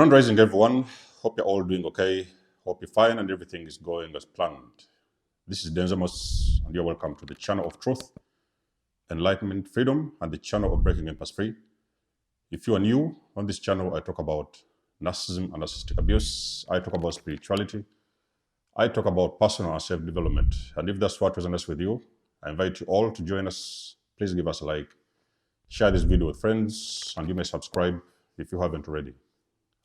Grand Rising, everyone. Hope you're all doing okay. Hope you're fine and everything is going as planned. This is nikymus, and you're welcome to the channel of truth, enlightenment, freedom, and the channel of breaking impasse free. If you are new on this channel, I talk about narcissism and narcissistic abuse. I talk about spirituality. I talk about personal and self-development. And if that's what resonates with you, I invite you all to join us. Please give us a like, share this video with friends, and you may subscribe if you haven't already.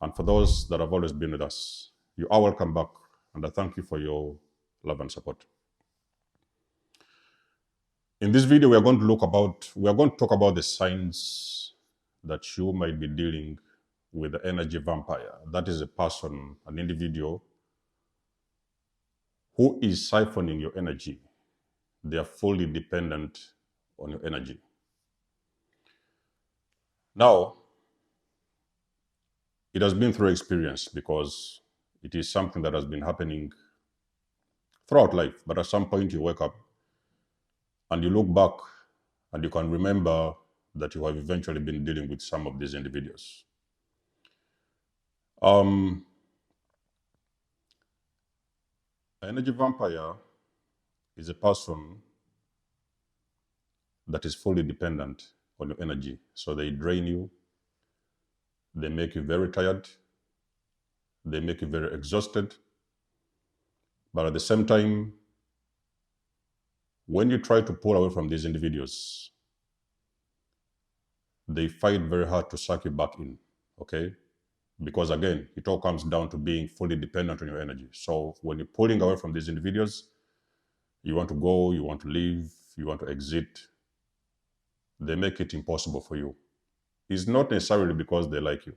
And for those that have always been with us, you are welcome back, and I thank you for your love and support. In this video, we are going to talk about the signs that you might be dealing with the energy vampire. That is a person, an individual who is siphoning your energy. They are fully dependent on your energy. Now, it has been through experience because it is something that has been happening throughout life. But at some point you wake up and you look back and you can remember that you have eventually been dealing with some of these individuals. An energy vampire is a person that is fully dependent on your energy. So they drain you, they make you very tired, they make you very exhausted. But at the same time, when you try to pull away from these individuals, they fight very hard to suck you back in, okay? Because again, it all comes down to being fully dependent on your energy. So when you're pulling away from these individuals, you want to go, you want to leave, you want to exit, they make it impossible for you. It's not necessarily because they like you.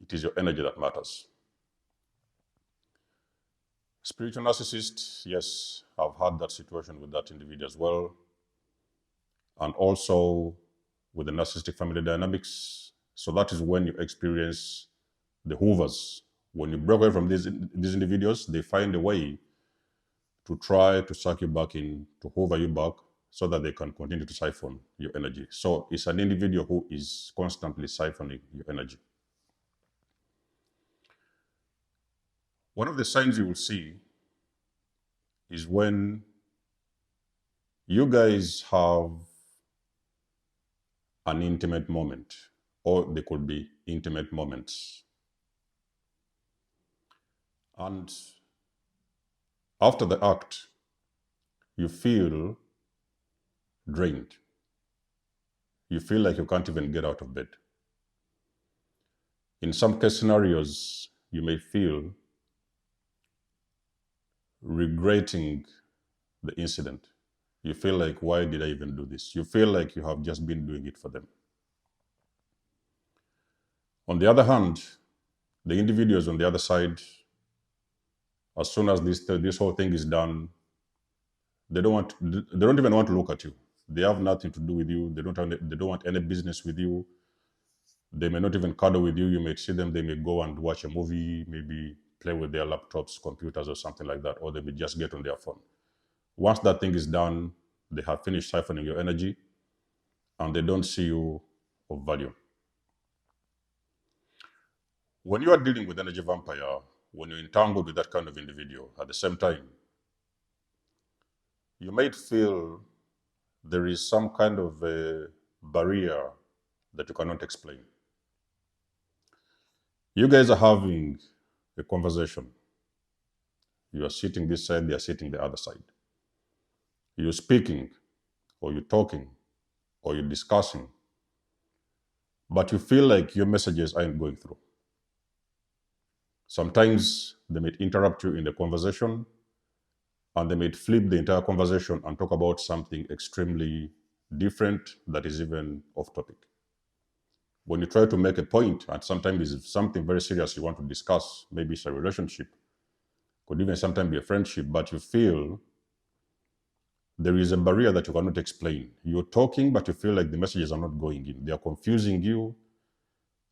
It is your energy that matters. Spiritual narcissist, yes, I've had that situation with that individual as well. And also with the narcissistic family dynamics. So that is when you experience the hoovers. When you break away from these individuals, they find a way to try to suck you back in, to hoover you back, so that they can continue to siphon your energy. So it's an individual who is constantly siphoning your energy. One of the signs you will see is when you guys have an intimate moment, or they could be intimate moments. And after the act, you feel drained. You feel like you can't even get out of bed. In some case scenarios, you may feel regretting the incident. You feel like, why did I even do this? You feel like you have just been doing it for them. On the other hand, the individuals on the other side, as soon as this whole thing is done, they don't even want to look at you. They have nothing to do with you. They don't want any business with you. They may not even cuddle with you. You may see them, they may go and watch a movie, maybe play with their laptops, computers, or something like that, or they may just get on their phone. Once that thing is done, they have finished siphoning your energy, and they don't see you of value. When you are dealing with energy vampire, when you're entangled with that kind of individual, at the same time, you might feel there is some kind of a barrier that you cannot explain. You guys are having a conversation. You are sitting this side, they are sitting the other side. You're speaking, or you're talking, or you're discussing, but you feel like your messages aren't going through. Sometimes they may interrupt you in the conversation, and they may flip the entire conversation and talk about something extremely different that is even off topic. When you try to make a point, and sometimes it's something very serious you want to discuss, maybe it's a relationship, could even sometimes be a friendship, but you feel there is a barrier that you cannot explain. You're talking, but you feel like the messages are not going in. They are confusing you.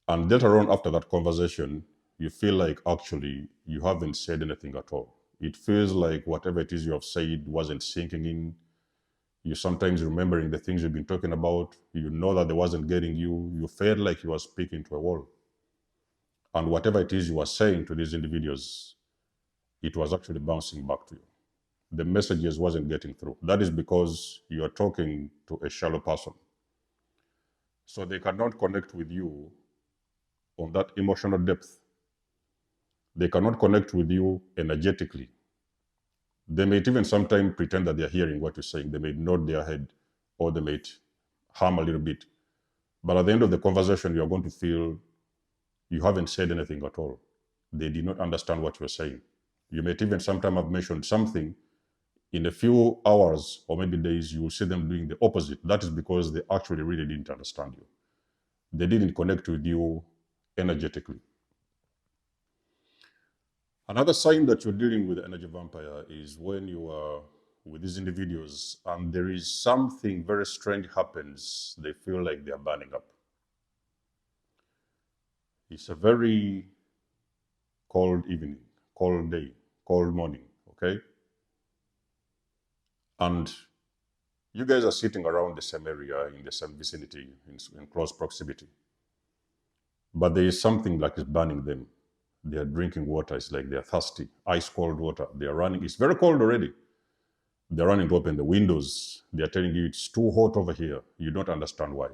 And later on, after that conversation, you feel like actually you haven't said anything at all. It feels like whatever it is you have said wasn't sinking in. You're sometimes remembering the things you've been talking about. You know that they wasn't getting you. You felt like you were speaking to a wall. And whatever it is you are saying to these individuals, it was actually bouncing back to you. The messages wasn't getting through. That is because you are talking to a shallow person. So they cannot connect with you on that emotional depth. They cannot connect with you energetically. They may even sometimes pretend that they're hearing what you're saying. They may nod their head or they may hum a little bit. But at the end of the conversation, you're going to feel you haven't said anything at all. They did not understand what you're saying. You may even sometimes have mentioned something. In a few hours or maybe days, you will see them doing the opposite. That is because they actually really didn't understand you. They didn't connect with you energetically. Another sign that you're dealing with energy vampire is when you are with these individuals and there is something very strange happens, they feel like they are burning up. It's a very cold evening, cold day, cold morning, okay? And you guys are sitting around the same area, in the same vicinity, in close proximity. But there is something like it's burning them. They are drinking water. It's like they're thirsty, ice cold water. They are running. It's very cold already. They're running to open the windows. They're telling you it's too hot over here. You don't understand why.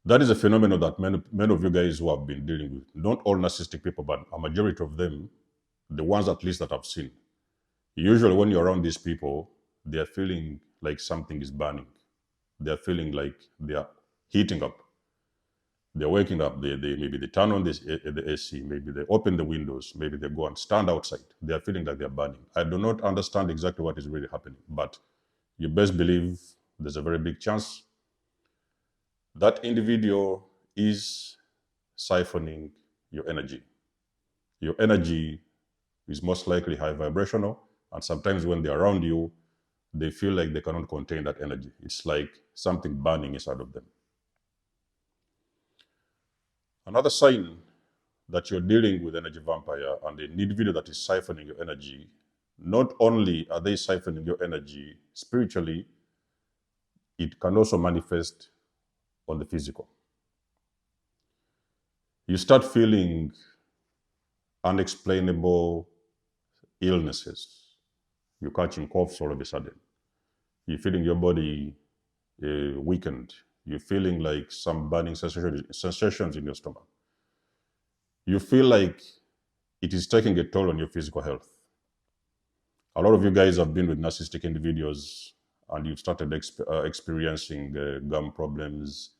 That is a phenomenon that many of you guys who have been dealing with, not all narcissistic people, but a majority of them, the ones at least that I've seen. Usually when you're around these people, they're feeling like something is burning. They're feeling like they are heating up. They're waking up, maybe they turn on the AC, maybe they open the windows, maybe they go and stand outside. They're feeling like they're burning. I do not understand exactly what is really happening, but you best believe there's a very big chance that individual is siphoning your energy. Your energy is most likely high vibrational, and sometimes when they're around you, they feel like they cannot contain that energy. It's like something burning inside of them. Another sign that you're dealing with energy vampire and an individual that is siphoning your energy, not only are they siphoning your energy spiritually, it can also manifest on the physical. You start feeling unexplainable illnesses. You're catching coughs all of a sudden. You're feeling your body weakened. You're feeling like some burning sensations in your stomach. You feel like it is taking a toll on your physical health. A lot of you guys have been with narcissistic individuals and you've started experiencing gum problems,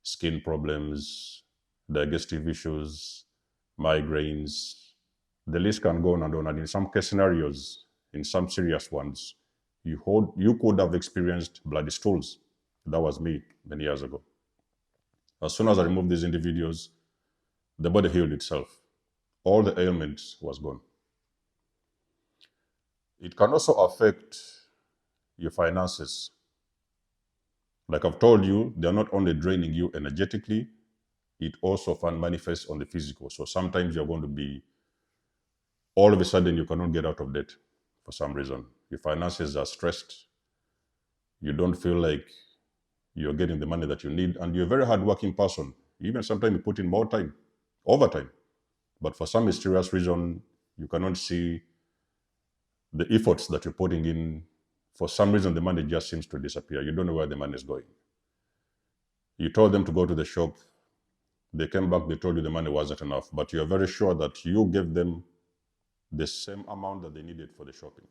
skin problems, digestive issues, migraines. The list can go on and on. And in some case scenarios, in some serious ones, you could have experienced bloody stools. That was me many years ago. As soon as I removed these individuals, the body healed itself. All the ailments was gone. It can also affect your finances. Like I've told you, they're not only draining you energetically, it also manifests on the physical. So sometimes you're going to be, all of a sudden you cannot get out of debt for some reason. Your finances are stressed. You don't feel like you're getting the money that you need. And you're a very hardworking person. Even sometimes you put in more time, overtime. But for some mysterious reason, you cannot see the efforts that you're putting in. For some reason, the money just seems to disappear. You don't know where the money is going. You told them to go to the shop. They came back, they told you the money wasn't enough. But you're very sure that you gave them the same amount that they needed for the shopping.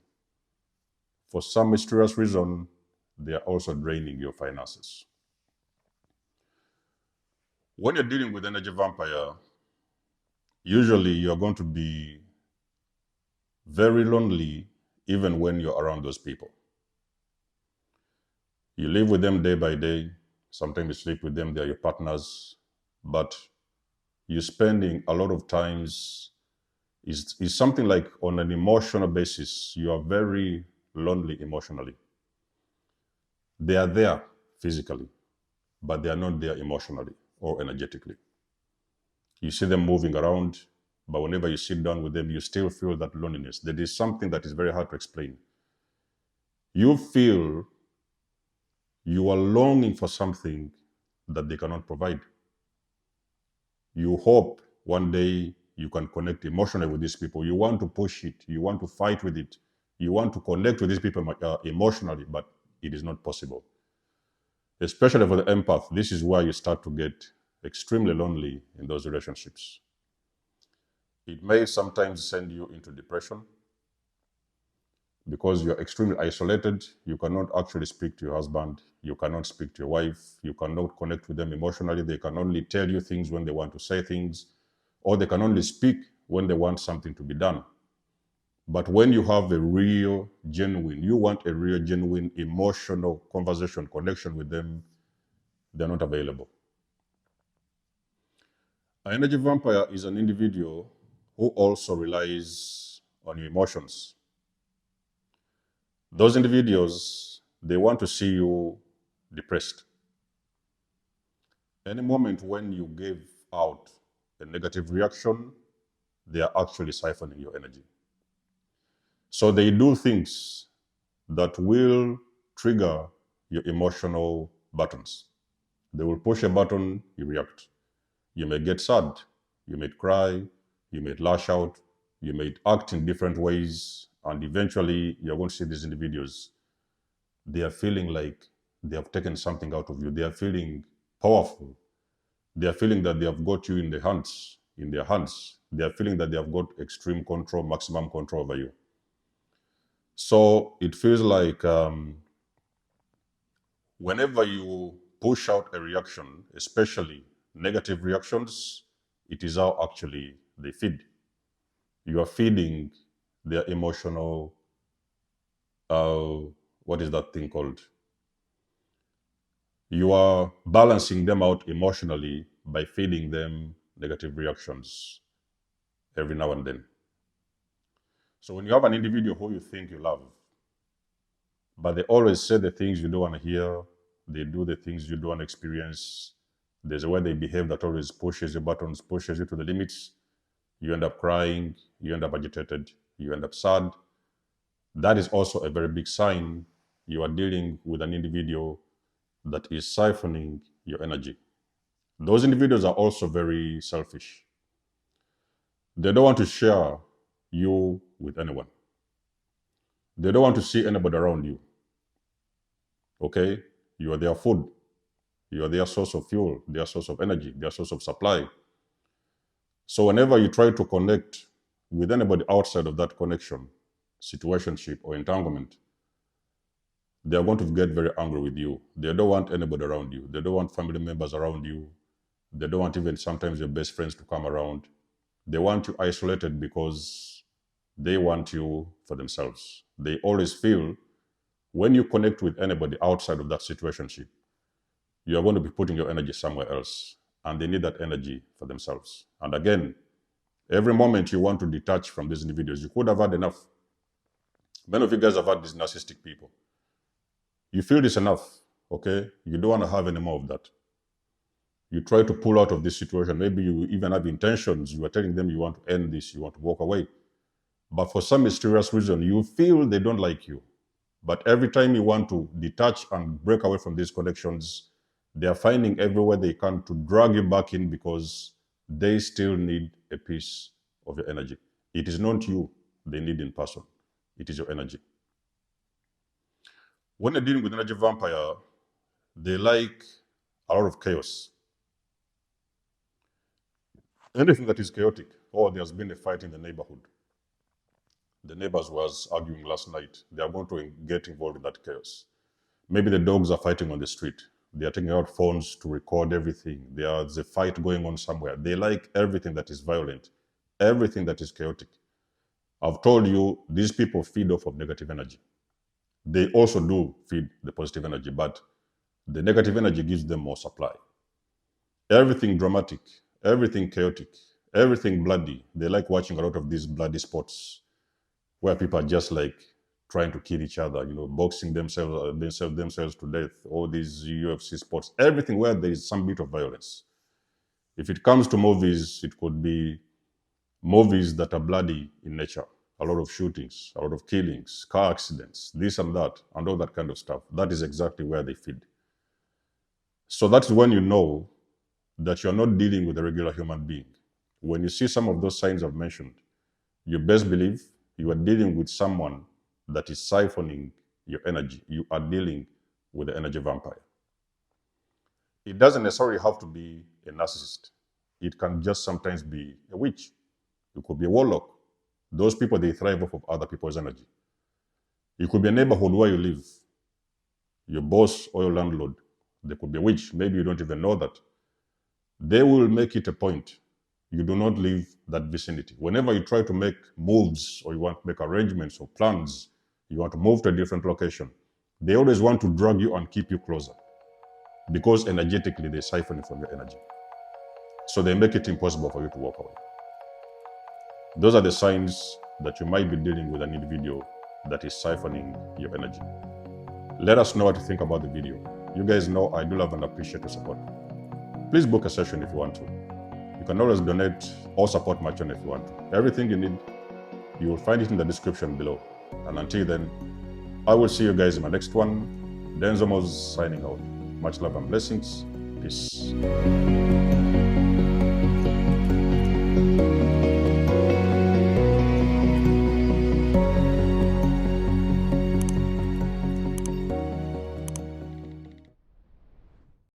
For some mysterious reason, they are also draining your finances. When you're dealing with energy vampire, usually you're going to be very lonely even when you're around those people. You live with them day by day. Sometimes you sleep with them, they're your partners. But you're spending a lot of times, is something like on an emotional basis, you are very lonely emotionally. They are there physically, but they are not there emotionally or energetically. You see them moving around, but whenever you sit down with them, you still feel that loneliness. There is something that is very hard to explain. You feel you are longing for something that they cannot provide. You hope one day you can connect emotionally with these people. You want to push it. You want to fight with it. You want to connect with these people emotionally, but it is not possible. Especially for the empath, this is where you start to get extremely lonely in those relationships. It may sometimes send you into depression because you're extremely isolated. You cannot actually speak to your husband. You cannot speak to your wife. You cannot connect with them emotionally. They can only tell you things when they want to say things, or they can only speak when they want something to be done. But when you have a real, genuine, you want a real, genuine, emotional conversation, connection with them, they're not available. An energy vampire is an individual who also relies on your emotions. Those individuals, they want to see you depressed. Any moment when you give out a negative reaction, they are actually siphoning your energy. So they do things that will trigger your emotional buttons. They will push a button, you react. You may get sad, you may cry, you may lash out, you may act in different ways, and eventually you're going to see these individuals. They are feeling like they have taken something out of you. They are feeling powerful. They are feeling that they have got you in their hands. They are feeling that they have got extreme control, maximum control over you. So it feels like whenever you push out a reaction, especially negative reactions, it is how actually they feed. You are feeding their emotional, what is that thing called? You are balancing them out emotionally by feeding them negative reactions every now and then. So when you have an individual who you think you love, but they always say the things you don't want to hear, they do the things you don't want to experience, there's a way they behave that always pushes your buttons, pushes you to the limits, you end up crying, you end up agitated, you end up sad. That is also a very big sign you are dealing with an individual that is siphoning your energy. Those individuals are also very selfish. They don't want to share you with anyone. They don't want to see anybody around you. Okay? You are their food. You are their source of fuel, their source of energy, their source of supply. So whenever you try to connect with anybody outside of that connection, situationship, or entanglement, they are going to get very angry with you. They don't want anybody around you. They don't want family members around you. They don't want even sometimes your best friends to come around. They want you isolated because they want you for themselves. They always feel when you connect with anybody outside of that situationship, you are going to be putting your energy somewhere else. And they need that energy for themselves. And again, every moment you want to detach from these individuals, you could have had enough. Many of you guys have had these narcissistic people. You feel this enough, okay? You don't want to have any more of that. You try to pull out of this situation. Maybe you even have intentions. You are telling them you want to end this, you want to walk away. But for some mysterious reason, you feel they don't like you. But every time you want to detach and break away from these connections, they are finding everywhere they can to drag you back in because they still need a piece of your energy. It is not you they need in person. It is your energy. When you're dealing with an energy vampire, they like a lot of chaos. Anything that is chaotic, or there's been a fight in the neighborhood. The neighbors was arguing last night. They are going to get involved in that chaos. Maybe the dogs are fighting on the street. They are taking out phones to record everything. There's a fight going on somewhere. They like everything that is violent, everything that is chaotic. I've told you, these people feed off of negative energy. They also do feed the positive energy, but the negative energy gives them more supply. Everything dramatic, everything chaotic, everything bloody. They like watching a lot of these bloody sports where people are just like trying to kill each other, boxing themselves to death, all these UFC sports, everything where there is some bit of violence. If it comes to movies, it could be movies that are bloody in nature, a lot of shootings, a lot of killings, car accidents, this and that, and all that kind of stuff. That is exactly where they feed. So that's when you know that you're not dealing with a regular human being. When you see some of those signs I've mentioned, you best believe you are dealing with someone that is siphoning your energy. You are dealing with the energy vampire. It doesn't necessarily have to be a narcissist. It can just sometimes be a witch. It could be a warlock. Those people, they thrive off of other people's energy. It could be a neighborhood where you live. Your boss or your landlord, they could be a witch. Maybe you don't even know that. They will make it a point. You do not leave that vicinity. Whenever you try to make moves or you want to make arrangements or plans, you want to move to a different location, they always want to drag you and keep you closer because energetically they siphon from your energy. So they make it impossible for you to walk away. Those are the signs that you might be dealing with an individual that is siphoning your energy. Let us know what you think about the video. You guys know I do love and appreciate your support. Please book a session if you want to. You can always donate or support my channel if you want to. Everything you need, you will find it in the description below. And until then, I will see you guys in my next one. Denzomos signing out. Much love and blessings. Peace.